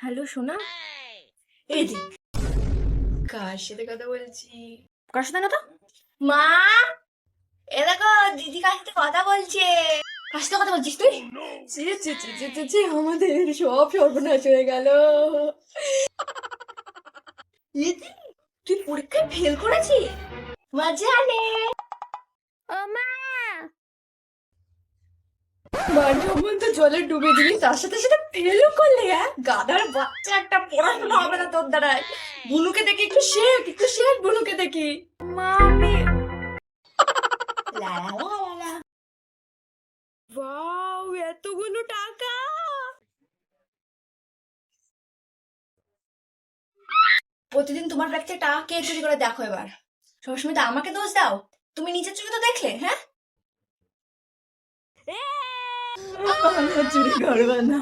Hello সোনা। এই যে কার সাথে কথা বলছি? কার সাথে না তো? মা, এ দেখো দিদি কার সাথে কথা বলছে। কার সাথে কথা বলছিস তুই? ছি ছি ছি ছি ছি ছি, আমাদের সব সর্বনাশ হয়ে গেল। এ কি? তুই পরীক্ষায় ফেল করেছিস? মজা নেই। ও মা, মান সম্মান তো জলে ডুবে দিলি, তার সাথে সাথে ফেলও করলে? হ্যাঁ, গাধার বাচ্চা একটা, পড়াশোনা হবে না তোর দ্বারাই। বুনুকে দেখি একটু শেখ, একটু শেখ বুনুকে দেখি। মা আমি লা লা লা লা লা। ওয়াও, এতগুলো টাকা! প্রতিদিন তোমার ব্যাগ থেকে টাকা কে চুরি করে দেখো এবার। সবসময় তো আমাকে দোষ দাও। তুমি নিজের চোখে তো দেখলে, হ্যাঁ? চুরি করবে না।